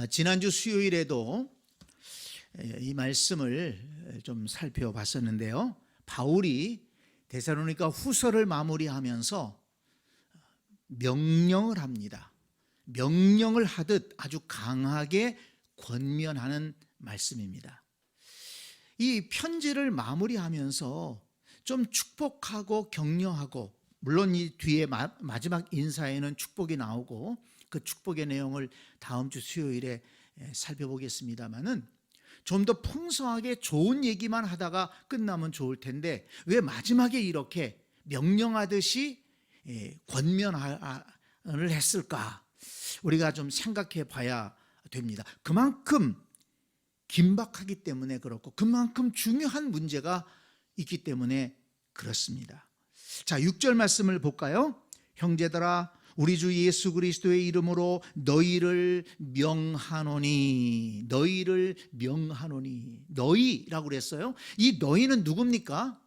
지난주 수요일에도 이 말씀을 좀 살펴봤었는데요. 바울이 데살로니가 후서를 마무리하면서 명령을 합니다. 명령을 하듯 아주 강하게 권면하는 말씀입니다. 이 편지를 마무리하면서 좀 축복하고 격려하고, 물론 이 뒤에 마지막 인사에는 축복이 나오고 그 축복의 내용을 다음 주 수요일에 살펴보겠습니다만은, 좀 더 풍성하게 좋은 얘기만 하다가 끝나면 좋을 텐데 왜 마지막에 이렇게 명령하듯이 권면을 했을까? 우리가 좀 생각해 봐야 됩니다. 그만큼 긴박하기 때문에 그렇고, 그만큼 중요한 문제가 있기 때문에 그렇습니다. 자, 6절 말씀을 볼까요? 형제들아, 우리 주 예수 그리스도의 이름으로 너희를 명하노니. 너희를 명하노니. 너희라고 그랬어요. 이 너희는 누굽니까?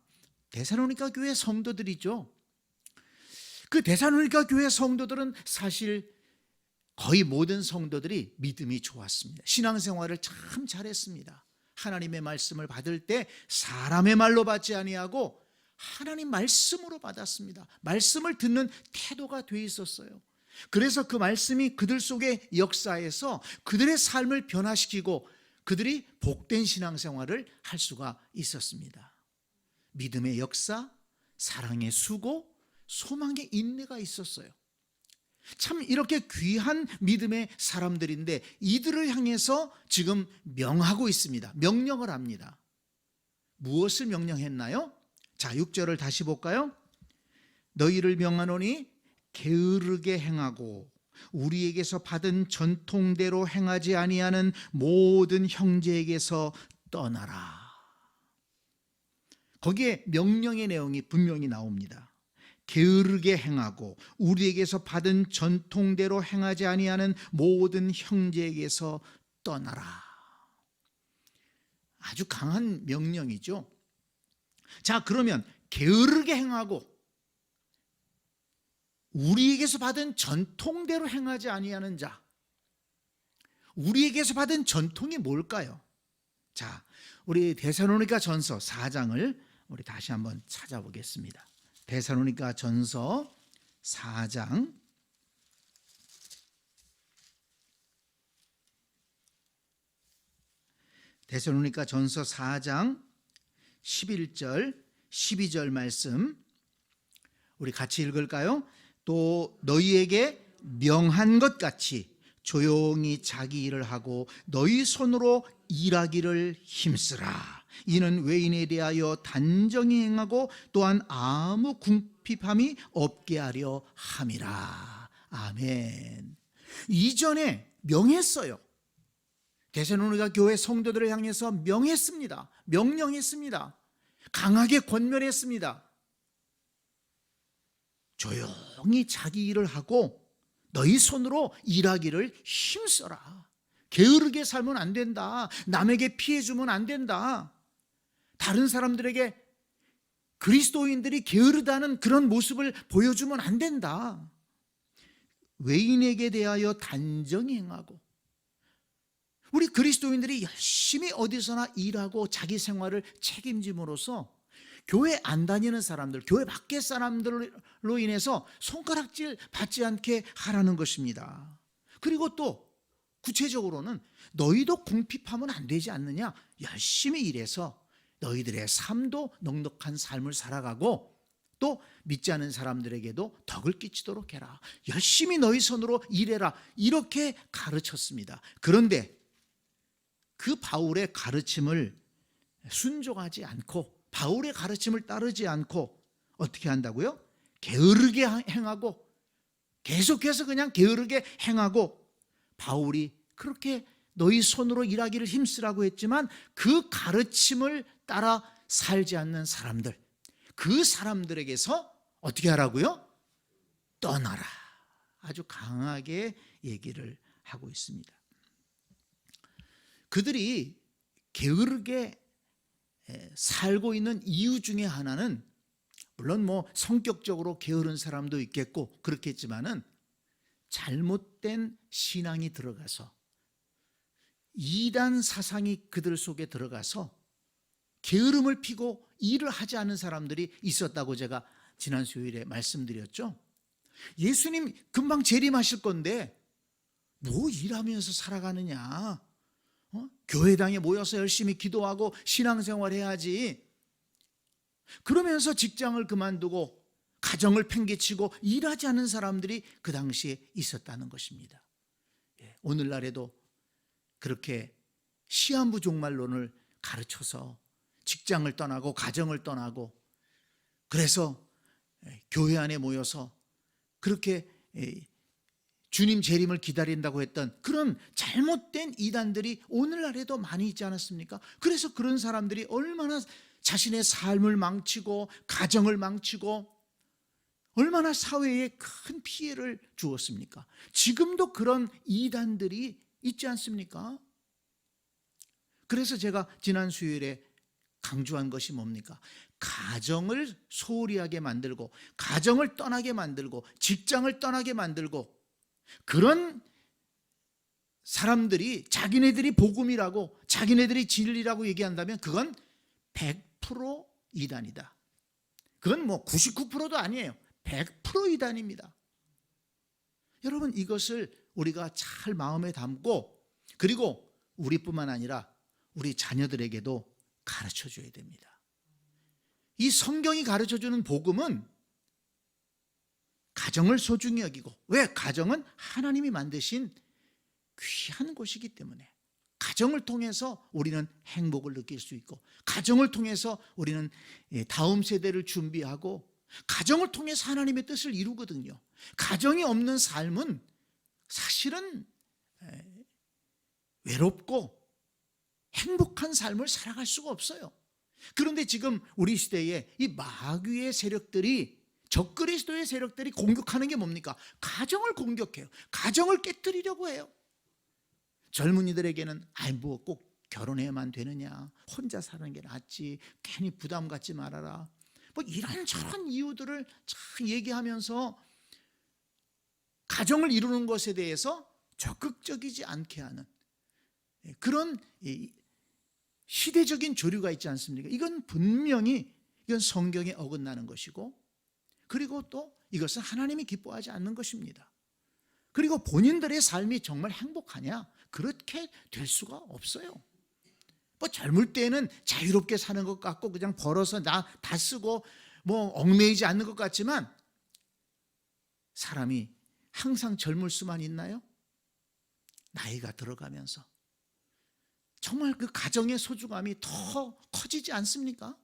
데살로니가 교회 성도들이죠. 그 데살로니가 교회 성도들은 사실 거의 모든 성도들이 믿음이 좋았습니다. 신앙생활을 참 잘했습니다. 하나님의 말씀을 받을 때 사람의 말로 받지 아니하고 하나님 말씀으로 받았습니다. 말씀을 듣는 태도가 돼 있었어요. 그래서 그 말씀이 그들 속의 역사에서 그들의 삶을 변화시키고 그들이 복된 신앙생활을 할 수가 있었습니다. 믿음의 역사, 사랑의 수고, 소망의 인내가 있었어요. 참 이렇게 귀한 믿음의 사람들인데 이들을 향해서 지금 명하고 있습니다. 명령을 합니다. 무엇을 명령했나요? 자, 6절을 다시 볼까요? 너희를 명하노니 게으르게 행하고 우리에게서 받은 전통대로 행하지 아니하는 모든 형제에게서 떠나라. 거기에 명령의 내용이 분명히 나옵니다. 게으르게 행하고 우리에게서 받은 전통대로 행하지 아니하는 모든 형제에게서 떠나라. 아주 강한 명령이죠. 자, 그러면 게으르게 행하고 우리에게서 받은 전통대로 행하지 아니하는 자, 우리에게서 받은 전통이 뭘까요? 자, 우리 데살로니가 전서 4장을 우리 다시 한번 찾아보겠습니다. 데살로니가 전서 4장 데살로니가 전서 4장 11절 12절 말씀 우리 같이 읽을까요? 또 너희에게 명한 것 같이 조용히 자기 일을 하고 너희 손으로 일하기를 힘쓰라. 이는 외인에 대하여 단정히 행하고 또한 아무 궁핍함이 없게 하려 함이라. 아멘. 이전에 명했어요. 데살로니가 교회 성도들을 향해서 명했습니다. 명령했습니다. 강하게 권면했습니다. 조용히 자기 일을 하고 너희 손으로 일하기를 힘써라. 게으르게 살면 안 된다. 남에게 피해 주면 안 된다. 다른 사람들에게 그리스도인들이 게으르다는 그런 모습을 보여주면 안 된다. 외인에게 대하여 단정히 행하고, 우리 그리스도인들이 열심히 어디서나 일하고 자기 생활을 책임짐으로써 교회 안 다니는 사람들, 교회 밖의 사람들로 인해서 손가락질 받지 않게 하라는 것입니다. 그리고 또 구체적으로는 너희도 궁핍하면 안 되지 않느냐? 열심히 일해서 너희들의 삶도 넉넉한 삶을 살아가고 또 믿지 않는 사람들에게도 덕을 끼치도록 해라. 열심히 너희 손으로 일해라. 이렇게 가르쳤습니다. 그런데 그 바울의 가르침을 순종하지 않고, 바울의 가르침을 따르지 않고 어떻게 한다고요? 게으르게 행하고, 계속해서 그냥 게으르게 행하고, 바울이 그렇게 너희 손으로 일하기를 힘쓰라고 했지만 그 가르침을 따라 살지 않는 사람들, 그 사람들에게서 어떻게 하라고요? 떠나라. 아주 강하게 얘기를 하고 있습니다. 그들이 게으르게 살고 있는 이유 중에 하나는, 물론 성격적으로 게으른 사람도 있겠고 그렇겠지만은 잘못된 신앙이 들어가서 이단 사상이 그들 속에 들어가서 게으름을 피고 일을 하지 않은 사람들이 있었다고 제가 지난 수요일에 말씀드렸죠. 예수님 금방 재림하실 건데 뭐 일하면서 살아가느냐? 교회당에 모여서 열심히 기도하고 신앙생활 해야지. 그러면서 직장을 그만두고 가정을 팽개치고 일하지 않은 사람들이 그 당시에 있었다는 것입니다. 오늘날에도 그렇게 시한부 종말론을 가르쳐서 직장을 떠나고 가정을 떠나고 그래서 교회 안에 모여서 그렇게 주님 재림을 기다린다고 했던 그런 잘못된 이단들이 오늘날에도 많이 있지 않았습니까? 그래서 그런 사람들이 얼마나 자신의 삶을 망치고 가정을 망치고 얼마나 사회에 큰 피해를 주었습니까? 지금도 그런 이단들이 있지 않습니까? 그래서 제가 지난 수요일에 강조한 것이 뭡니까? 가정을 소홀히 하게 만들고 가정을 떠나게 만들고 직장을 떠나게 만들고 그런 사람들이 자기네들이 복음이라고 자기네들이 진리라고 얘기한다면 그건 100% 이단이다. 그건 뭐 99%도 아니에요. 100% 이단입니다. 여러분 이것을 우리가 잘 마음에 담고 그리고 우리뿐만 아니라 우리 자녀들에게도 가르쳐 줘야 됩니다. 이 성경이 가르쳐 주는 복음은 가정을 소중히 여기고 왜? 가정은 하나님이 만드신 귀한 곳이기 때문에 가정을 통해서 우리는 행복을 느낄 수 있고 가정을 통해서 우리는 다음 세대를 준비하고 가정을 통해서 하나님의 뜻을 이루거든요. 가정이 없는 삶은 사실은 외롭고 행복한 삶을 살아갈 수가 없어요. 그런데 지금 우리 시대에 이 마귀의 세력들이 적그리스도의 세력들이 공격하는 게 뭡니까? 가정을 공격해요. 가정을 깨뜨리려고 해요. 젊은이들에게는 뭐 꼭 결혼해야만 되느냐, 혼자 사는 게 낫지, 괜히 부담 갖지 말아라, 뭐 이런저런 이유들을 잘 얘기하면서 가정을 이루는 것에 대해서 적극적이지 않게 하는 그런 시대적인 조류가 있지 않습니까? 이건 분명히 이건 성경에 어긋나는 것이고 그리고 또 이것은 하나님이 기뻐하지 않는 것입니다. 그리고 본인들의 삶이 정말 행복하냐? 그렇게 될 수가 없어요. 뭐 젊을 때는 자유롭게 사는 것 같고 그냥 벌어서 다 쓰고 뭐 얽매이지 않는 것 같지만 사람이 항상 젊을 수만 있나요? 나이가 들어가면서 정말 그 가정의 소중함이 더 커지지 않습니까?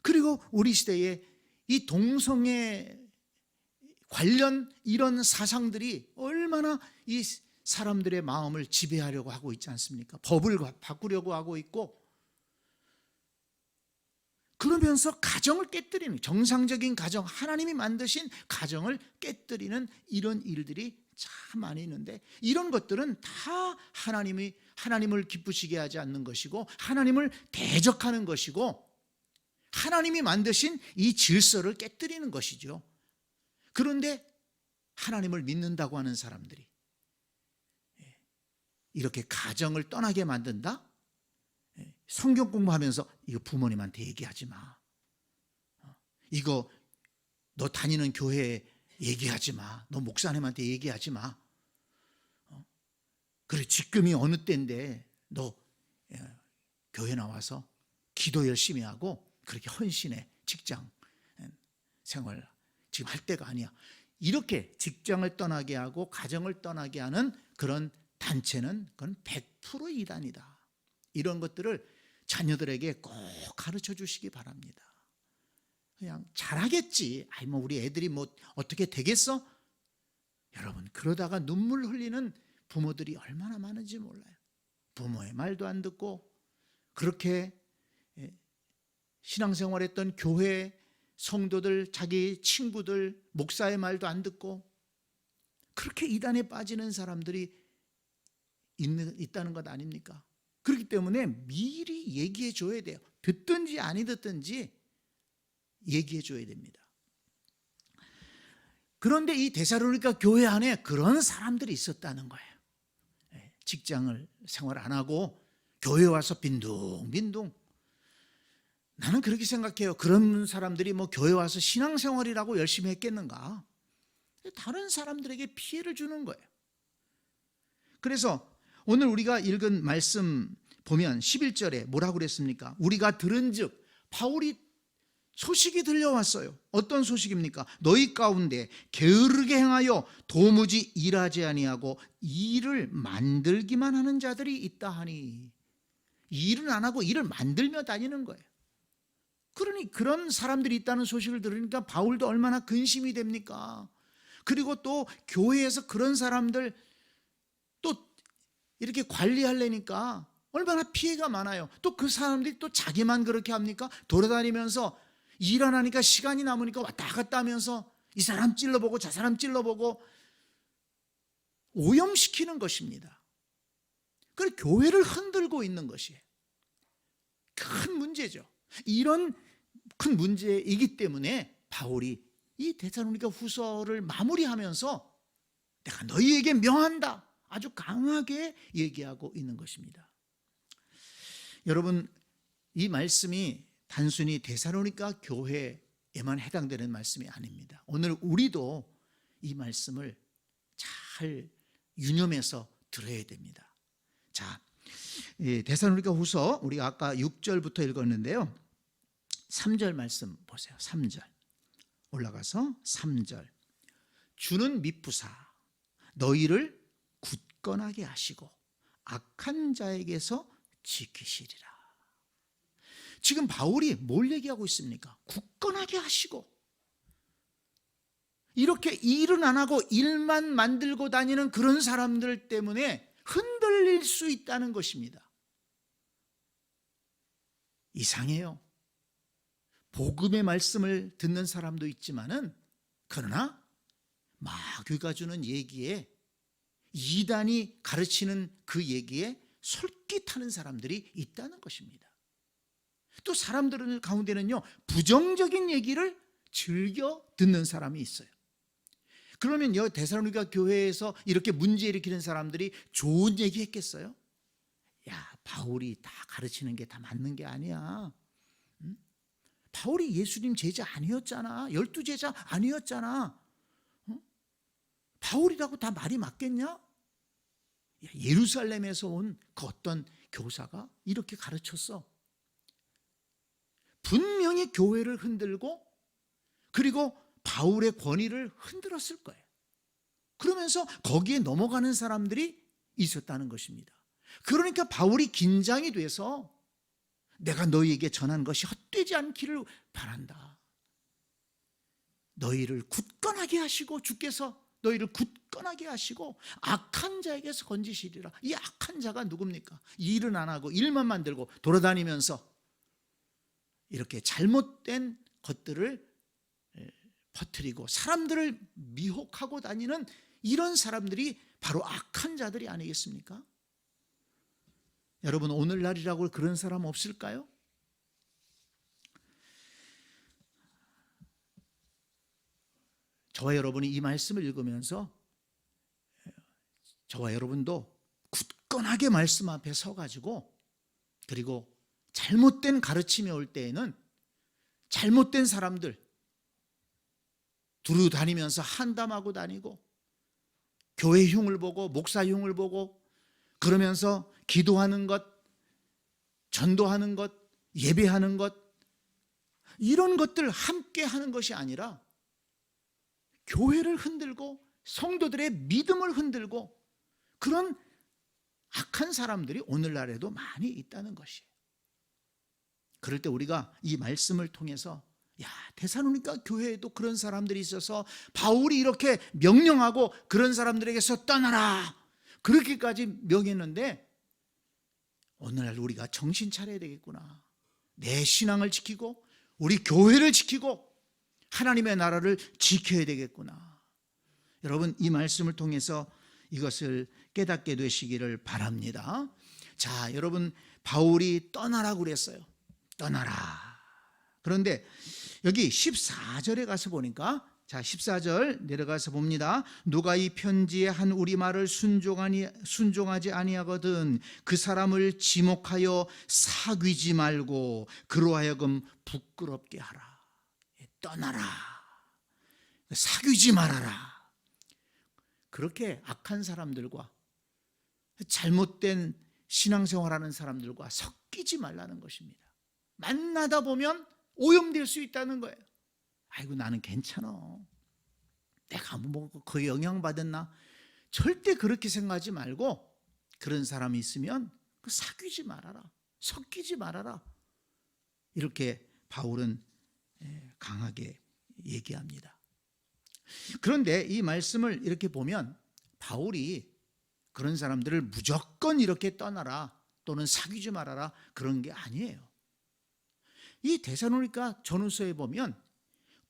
그리고 우리 시대에 이 동성애 관련 이런 사상들이 얼마나 이 사람들의 마음을 지배하려고 하고 있지 않습니까? 법을 바꾸려고 하고 있고 그러면서 가정을 깨뜨리는 정상적인 가정, 하나님이 만드신 가정을 깨뜨리는 이런 일들이 참 많이 있는데 이런 것들은 다 하나님을 기쁘시게 하지 않는 것이고 하나님을 대적하는 것이고 하나님이 만드신 이 질서를 깨뜨리는 것이죠. 그런데 하나님을 믿는다고 하는 사람들이 이렇게 가정을 떠나게 만든다? 성경 공부하면서 이거 부모님한테 얘기하지 마. 이거 너 다니는 교회에 얘기하지 마. 너 목사님한테 얘기하지 마. 그래 지금이 어느 때인데 너 교회 나와서 기도 열심히 하고 그렇게 헌신해. 직장 생활 지금 할 때가 아니야. 이렇게 직장을 떠나게 하고 가정을 떠나게 하는 그런 단체는 그건 100% 이단이다. 이런 것들을 자녀들에게 꼭 가르쳐 주시기 바랍니다. 그냥 잘하겠지. 뭐 우리 애들이 뭐 어떻게 되겠어? 여러분 그러다가 눈물 흘리는 부모들이 얼마나 많은지 몰라요. 부모의 말도 안 듣고 그렇게 신앙생활했던 교회 성도들, 자기 친구들, 목사의 말도 안 듣고 그렇게 이단에 빠지는 사람들이 있다는 것 아닙니까? 그렇기 때문에 미리 얘기해 줘야 돼요. 듣든지 아니 듣든지 얘기해 줘야 됩니다. 그런데 이 데살로니가 교회 안에 그런 사람들이 있었다는 거예요. 직장을 생활 안 하고 교회 와서 빈둥빈둥. 나는 그렇게 생각해요. 그런 사람들이 뭐 교회 와서 신앙생활이라고 열심히 했겠는가? 다른 사람들에게 피해를 주는 거예요. 그래서 오늘 우리가 읽은 말씀 보면 11절에 뭐라고 그랬습니까? 우리가 들은즉 바울이 소식이 들려왔어요. 어떤 소식입니까? 너희 가운데 게으르게 행하여 도무지 일하지 아니하고 일을 만들기만 하는 자들이 있다 하니, 일은 안 하고 일을 만들며 다니는 거예요. 그러니 그런 사람들이 있다는 소식을 들으니까 바울도 얼마나 근심이 됩니까? 그리고 또 교회에서 그런 사람들 또 이렇게 관리하려니까 얼마나 피해가 많아요. 또 그 사람들이 또 자기만 그렇게 합니까? 돌아다니면서 일 안 하니까 시간이 남으니까 왔다 갔다 하면서 이 사람 찔러보고 저 사람 찔러보고 오염시키는 것입니다. 그래서 교회를 흔들고 있는 것이에요. 큰 문제죠. 이런 큰 문제이기 때문에 바울이 이 데살로니가 후서를 마무리하면서 내가 너희에게 명한다, 아주 강하게 얘기하고 있는 것입니다. 여러분, 이 말씀이 단순히 데살로니가 교회에만 해당되는 말씀이 아닙니다. 오늘 우리도 이 말씀을 잘 유념해서 들어야 됩니다. 자, 데살로니가 후서 우리가 아까 6절부터 읽었는데요. 3절 말씀 보세요. 3절 올라가서 3절. 주는 미쁘사 너희를 굳건하게 하시고 악한 자에게서 지키시리라. 지금 바울이 뭘 얘기하고 있습니까? 굳건하게 하시고, 이렇게 일은 안 하고 일만 만들고 다니는 그런 사람들 때문에 흔들릴 수 있다는 것입니다. 이상해요. 복음의 말씀을 듣는 사람도 있지만은, 그러나 마귀가 주는 얘기에, 이단이 가르치는 그 얘기에 솔깃하는 사람들이 있다는 것입니다. 또 사람들 가운데는요, 부정적인 얘기를 즐겨 듣는 사람이 있어요. 그러면 데살로니가 교회에서 이렇게 문제 일으키는 사람들이 좋은 얘기 했겠어요? 야, 바울이 다 가르치는 게 다 맞는 게 아니야. 응? 바울이 예수님 제자 아니었잖아. 12제자 아니었잖아. 응? 바울이라고 다 말이 맞겠냐? 예루살렘에서 온 그 어떤 교사가 이렇게 가르쳤어. 분명히 교회를 흔들고, 그리고 바울의 권위를 흔들었을 거예요. 그러면서 거기에 넘어가는 사람들이 있었다는 것입니다. 그러니까 바울이 긴장이 돼서 내가 너희에게 전한 것이 헛되지 않기를 바란다. 너희를 굳건하게 하시고, 주께서 너희를 굳건하게 하시고 악한 자에게서 건지시리라. 이 악한 자가 누굽니까? 일은 안 하고 일만 만들고 돌아다니면서 이렇게 잘못된 것들을 퍼뜨리고 사람들을 미혹하고 다니는 이런 사람들이 바로 악한 자들이 아니겠습니까? 여러분, 오늘날이라고 그런 사람 없을까요? 저와 여러분이 이 말씀을 읽으면서 저와 여러분도 굳건하게 말씀 앞에 서가지고, 그리고 잘못된 가르침이 올 때에는 잘못된 사람들 두루 다니면서 한담하고 다니고, 교회 흉을 보고 목사 흉을 보고, 그러면서 기도하는 것, 전도하는 것, 예배하는 것, 이런 것들 함께 하는 것이 아니라 교회를 흔들고 성도들의 믿음을 흔들고 그런 악한 사람들이 오늘날에도 많이 있다는 것이에요. 그럴 때 우리가 이 말씀을 통해서, 야, 데살로니가 교회에도 그런 사람들이 있어서 바울이 이렇게 명령하고 그런 사람들에게서 떠나라, 그렇게까지 명했는데 오늘날 우리가 정신 차려야 되겠구나. 내 신앙을 지키고 우리 교회를 지키고 하나님의 나라를 지켜야 되겠구나. 여러분, 이 말씀을 통해서 이것을 깨닫게 되시기를 바랍니다. 자, 여러분, 바울이 떠나라고 그랬어요. 떠나라. 그런데 여기 14절에 가서 보니까 자, 14절 내려가서 봅니다. 누가 이 편지에 한 우리 말을 순종하지 아니하거든 그 사람을 지목하여 사귀지 말고 그로 하여금 부끄럽게 하라. 떠나라. 사귀지 말아라. 그렇게 악한 사람들과 잘못된 신앙생활하는 사람들과 섞이지 말라는 것입니다. 만나다 보면 오염될 수 있다는 거예요. 아이고 나는 괜찮아. 내가 뭐 거의 영향받았나? 절대 그렇게 생각하지 말고 그런 사람이 있으면 사귀지 말아라. 섞이지 말아라. 이렇게 바울은 강하게 얘기합니다. 그런데 이 말씀을 이렇게 보면 바울이 그런 사람들을 무조건 이렇게 떠나라 또는 사귀지 말아라 그런 게 아니에요. 이 데살로니가 전후서에 보면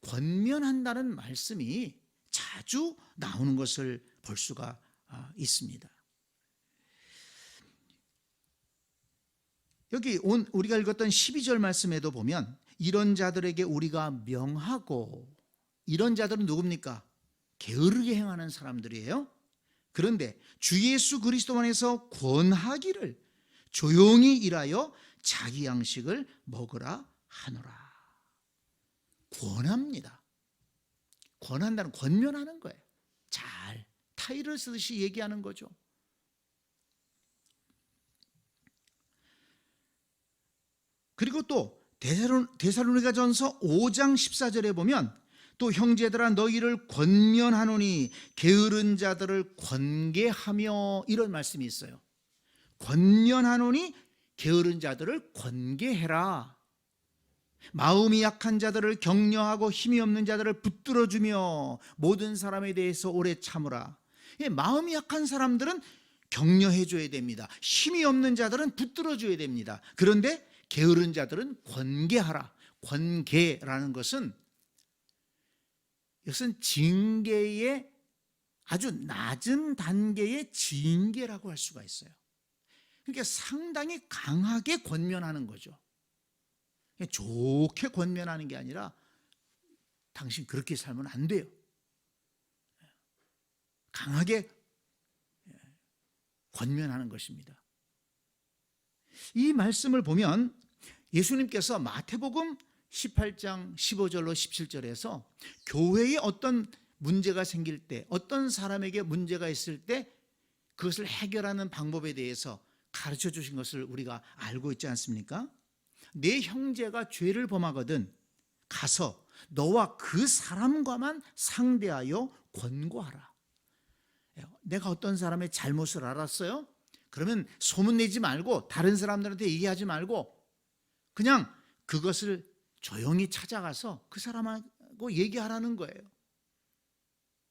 권면한다는 말씀이 자주 나오는 것을 볼 수가 있습니다. 여기 우리가 읽었던 12절 말씀에도 보면 이런 자들에게 우리가 명하고, 이런 자들은 누굽니까? 게으르게 행하는 사람들이에요. 그런데 주 예수 그리스도 안에서 권하기를 조용히 일하여 자기 양식을 먹으라 하노라. 권합니다. 권한다는 권면하는 거예요. 잘 타이를 쓰듯이 얘기하는 거죠. 그리고 또 데살로니가전서 5장 14절에 보면 또 형제들아 너희를 권면하노니 게으른 자들을 권계하며, 이런 말씀이 있어요. 권면하노니 게으른 자들을 권계해라. 마음이 약한 자들을 격려하고 힘이 없는 자들을 붙들어주며 모든 사람에 대해서 오래 참으라. 마음이 약한 사람들은 격려해줘야 됩니다. 힘이 없는 자들은 붙들어줘야 됩니다. 그런데 게으른 자들은 권계하라. 권계라는 것은 이것은 징계의 아주 낮은 단계의 징계라고 할 수가 있어요. 그러니까 상당히 강하게 권면하는 거죠. 좋게 권면하는 게 아니라 당신 그렇게 살면 안 돼요. 강하게 권면하는 것입니다. 이 말씀을 보면 예수님께서 마태복음 18장 15절로 17절에서 교회에 어떤 문제가 생길 때, 어떤 사람에게 문제가 있을 때 그것을 해결하는 방법에 대해서 가르쳐 주신 것을 우리가 알고 있지 않습니까? 내 형제가 죄를 범하거든 가서 너와 그 사람과만 상대하여 권고하라. 내가 어떤 사람의 잘못을 알았어요? 그러면 소문내지 말고 다른 사람들한테 얘기하지 말고 그냥 그것을 조용히 찾아가서 그 사람하고 얘기하라는 거예요.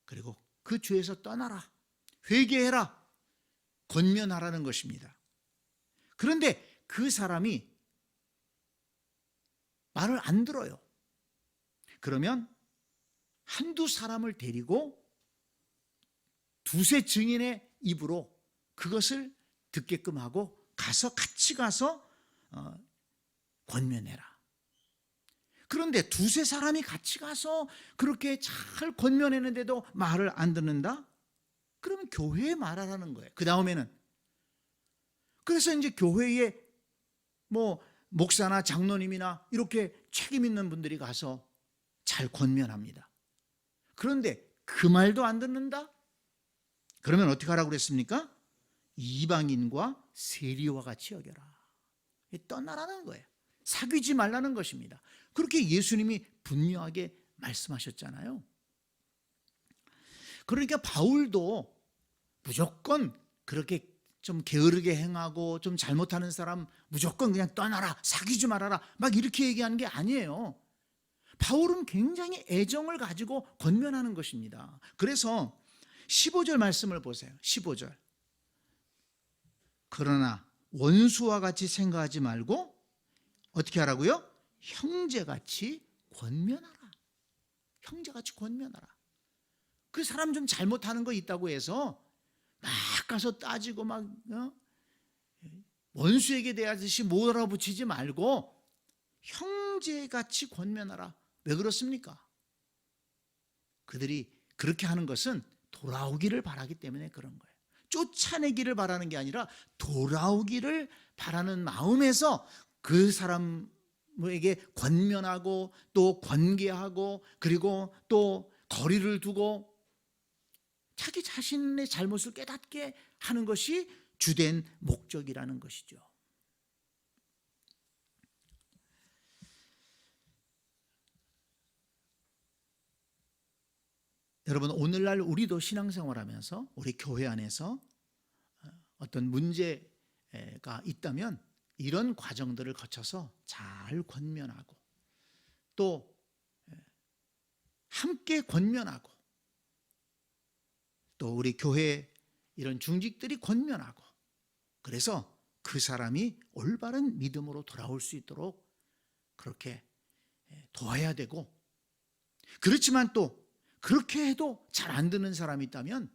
그리고 그 죄에서 떠나라. 회개해라. 권면하라는 것입니다. 그런데 그 사람이 말을 안 들어요. 그러면 한두 사람을 데리고 두세 증인의 입으로 그것을 듣게끔 하고 같이 가서 권면해라. 그런데 두세 사람이 같이 가서 그렇게 잘 권면했는데도 말을 안 듣는다? 그러면 교회에 말하라는 거예요. 그 다음에는 그래서 이제 교회에 목사나 장로님이나 이렇게 책임 있는 분들이 가서 잘 권면합니다. 그런데 그 말도 안 듣는다? 그러면 어떻게 하라고 그랬습니까? 이방인과 세리와 같이 여겨라. 떠나라는 거예요. 사귀지 말라는 것입니다. 그렇게 예수님이 분명하게 말씀하셨잖아요. 그러니까 바울도 무조건 그렇게 좀 게으르게 행하고 좀 잘못하는 사람 무조건 그냥 떠나라, 사귀지 말아라 막 이렇게 얘기하는 게 아니에요. 바울은 굉장히 애정을 가지고 권면하는 것입니다. 그래서 15절 말씀을 보세요. 15절. 그러나 원수와 같이 생각하지 말고 어떻게 하라고요? 형제같이 권면하라. 형제같이 권면하라. 그 사람 좀 잘못하는 거 있다고 해서 막 가서 따지고 막 원수에게 대하듯이 몰아붙이지 말고 형제같이 권면하라. 왜 그렇습니까? 그들이 그렇게 하는 것은 돌아오기를 바라기 때문에 그런 거예요. 쫓아내기를 바라는 게 아니라 돌아오기를 바라는 마음에서 그 사람에게 권면하고 또 권계하고 그리고 또 거리를 두고 자기 자신의 잘못을 깨닫게 하는 것이 주된 목적이라는 것이죠. 여러분, 오늘날 우리도 신앙생활하면서 우리 교회 안에서 어떤 문제가 있다면 이런 과정들을 거쳐서 잘 권면하고 또 함께 권면하고 또 우리 교회 이런 중직들이 권면하고 그래서 그 사람이 올바른 믿음으로 돌아올 수 있도록 그렇게 도와야 되고, 그렇지만 또 그렇게 해도 잘 안 듣는 사람이 있다면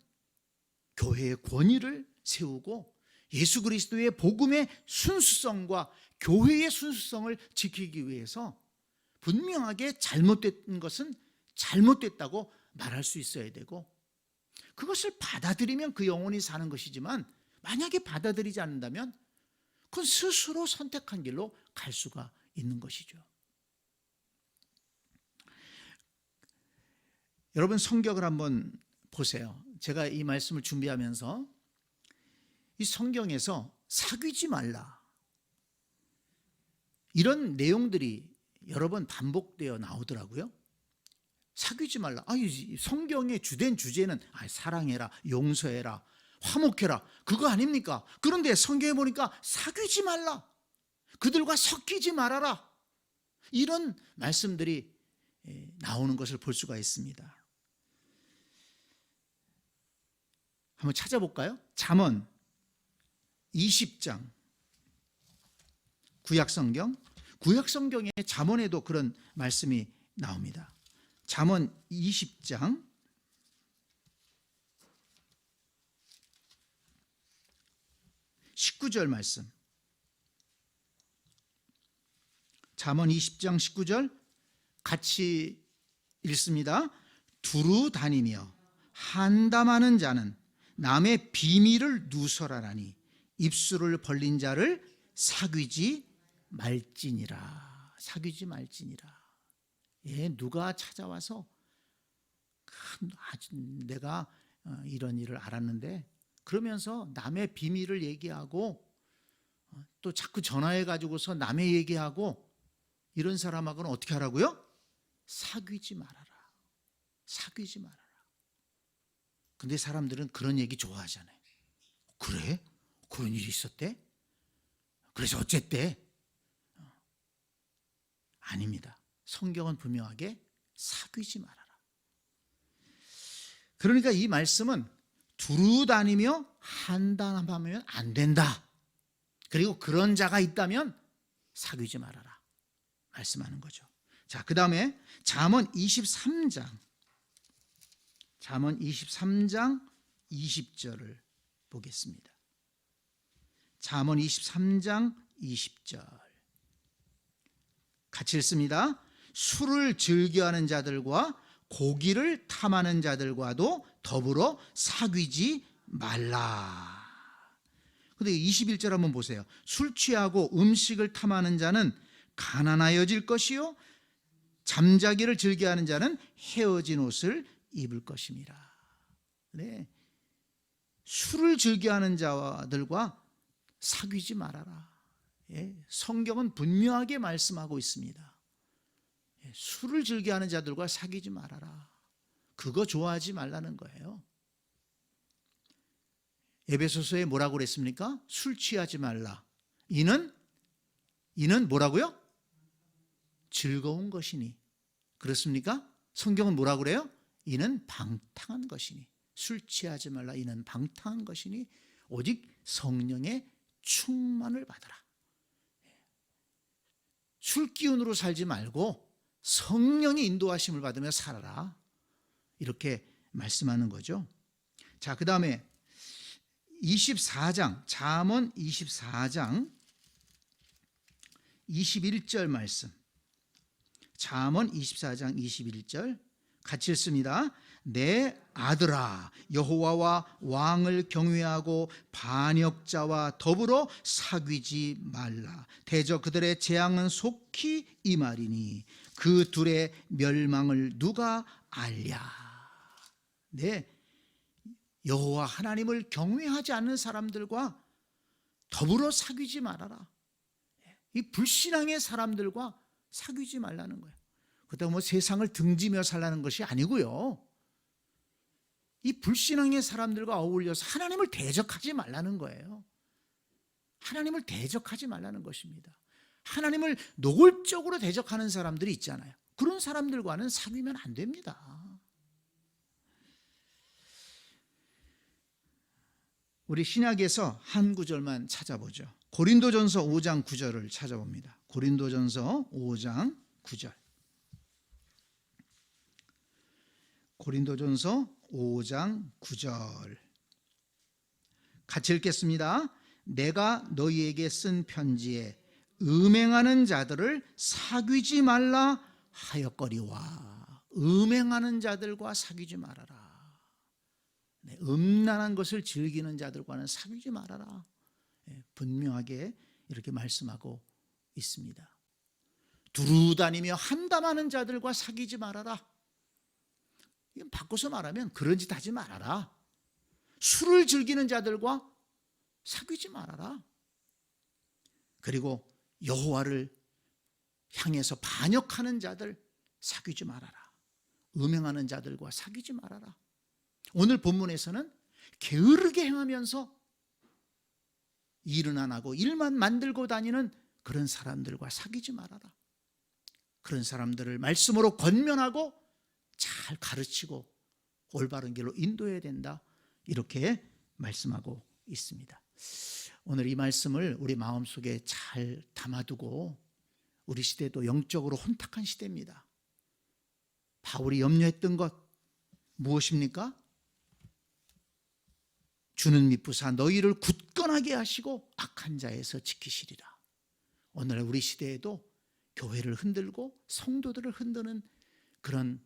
교회의 권위를 세우고 예수 그리스도의 복음의 순수성과 교회의 순수성을 지키기 위해서 분명하게 잘못된 것은 잘못됐다고 말할 수 있어야 되고, 그것을 받아들이면 그 영혼이 사는 것이지만 만약에 받아들이지 않는다면 그건 스스로 선택한 길로 갈 수가 있는 것이죠. 여러분, 성경을 한번 보세요. 제가 이 말씀을 준비하면서 이 성경에서 사귀지 말라 이런 내용들이 여러 번 반복되어 나오더라고요. 사귀지 말라. 성경의 주된 주제는 사랑해라, 용서해라, 화목해라, 그거 아닙니까? 그런데 성경에 보니까 사귀지 말라, 그들과 섞이지 말아라, 이런 말씀들이 나오는 것을 볼 수가 있습니다. 한번 찾아볼까요? 잠언 20장, 구약성경의 잠언에도 그런 말씀이 나옵니다. 잠언 20장 19절 말씀. 잠언 20장 19절 같이 읽습니다. 두루 다니며 한담하는 자는 남의 비밀을 누설하라니 입술을 벌린 자를 사귀지 말지니라. 사귀지 말지니라. 누가 찾아와서 내가 이런 일을 알았는데 그러면서 남의 비밀을 얘기하고 또 자꾸 전화해 가지고서 남의 얘기하고 이런 사람하고는 어떻게 하라고요? 사귀지 말아라. 사귀지 말아라. 근데 사람들은 그런 얘기 좋아하잖아요. 그래? 그런 일이 있었대? 그래서 어쨌대? 아닙니다. 성경은 분명하게 사귀지 말아라. 그러니까 이 말씀은 두루 다니며 한담하면 안 된다. 그리고 그런 자가 있다면 사귀지 말아라 말씀하는 거죠. 자, 그 다음에 잠언 23장 20절을 보겠습니다. 잠언 23장 20절 같이 읽습니다. 술을 즐겨하는 자들과 고기를 탐하는 자들과도 더불어 사귀지 말라. 그런데 21절 한번 보세요. 술 취하고 음식을 탐하는 자는 가난하여질 것이요 잠자기를 즐겨하는 자는 헤어진 옷을 입을 것임이라. 네. 술을 즐겨하는 자들과 사귀지 말아라. 성경은 분명하게 말씀하고 있습니다. 술을 즐겨하는 자들과 사귀지 말아라. 그거 좋아하지 말라는 거예요. 에베소서에 뭐라고 그랬습니까? 술 취하지 말라. 이는 뭐라고요? 즐거운 것이니. 그렇습니까? 성경은 뭐라고 그래요? 이는 방탕한 것이니. 술 취하지 말라. 이는 방탕한 것이니 오직 성령의 충만을 받아라. 술 기운으로 살지 말고 성령의 인도하심을 받으며 살아라. 이렇게 말씀하는 거죠. 자, 그 다음에 24장, 잠언 24장 21절 말씀. 잠언 24장 21절 같이 읽습니다. 내 아들아, 여호와와 왕을 경외하고 반역자와 더불어 사귀지 말라. 대저 그들의 재앙은 속히 임하리니 그 둘의 멸망을 누가 알랴. 네, 여호와 하나님을 경외하지 않는 사람들과 더불어 사귀지 말아라. 이 불신앙의 사람들과 사귀지 말라는 거예요. 그렇다고 뭐 세상을 등지며 살라는 것이 아니고요. 이 불신앙의 사람들과 어울려서 하나님을 대적하지 말라는 거예요. 하나님을 대적하지 말라는 것입니다. 하나님을 노골적으로 대적하는 사람들이 있잖아요. 그런 사람들과는 사귀면 안 됩니다. 우리 신약에서 한 구절만 찾아보죠. 고린도전서 5장 9절을 찾아봅니다. 고린도전서 5장 9절. 고린도전서 5장 9절 같이 읽겠습니다. 내가 너희에게 쓴 편지에 음행하는 자들을 사귀지 말라 하였거니와. 음행하는 자들과 사귀지 말아라. 음란한 것을 즐기는 자들과는 사귀지 말아라. 분명하게 이렇게 말씀하고 있습니다. 두루다니며 한담하는 자들과 사귀지 말아라. 이건 바꿔서 말하면 그런 짓 하지 말아라. 술을 즐기는 자들과 사귀지 말아라. 그리고 여호와를 향해서 반역하는 자들 사귀지 말아라. 음행하는 자들과 사귀지 말아라. 오늘 본문에서는 게으르게 행하면서 일은 안 하고 일만 만들고 다니는 그런 사람들과 사귀지 말아라. 그런 사람들을 말씀으로 권면하고 잘 가르치고 올바른 길로 인도해야 된다. 이렇게 말씀하고 있습니다. 오늘 이 말씀을 우리 마음속에 잘 담아두고, 우리 시대도 영적으로 혼탁한 시대입니다. 바울이 염려했던 것 무엇입니까? 주는 미쁘사 너희를 굳건하게 하시고 악한 자에서 지키시리라. 오늘 우리 시대에도 교회를 흔들고 성도들을 흔드는 그런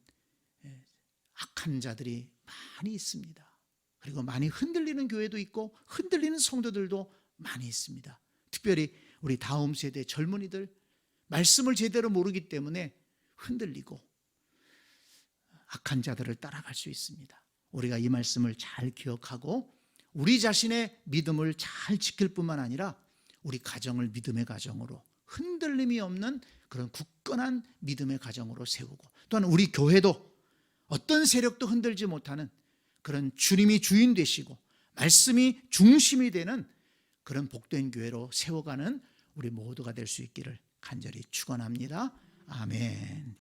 악한 자들이 많이 있습니다. 그리고 많이 흔들리는 교회도 있고 흔들리는 성도들도 많이 있습니다. 특별히 우리 다음 세대 젊은이들, 말씀을 제대로 모르기 때문에 흔들리고 악한 자들을 따라갈 수 있습니다. 우리가 이 말씀을 잘 기억하고 우리 자신의 믿음을 잘 지킬 뿐만 아니라 우리 가정을 믿음의 가정으로, 흔들림이 없는 그런 굳건한 믿음의 가정으로 세우고, 또한 우리 교회도 어떤 세력도 흔들지 못하는 그런 주님이 주인 되시고 말씀이 중심이 되는 그런 복된 교회로 세워가는 우리 모두가 될 수 있기를 간절히 축원합니다. 아멘.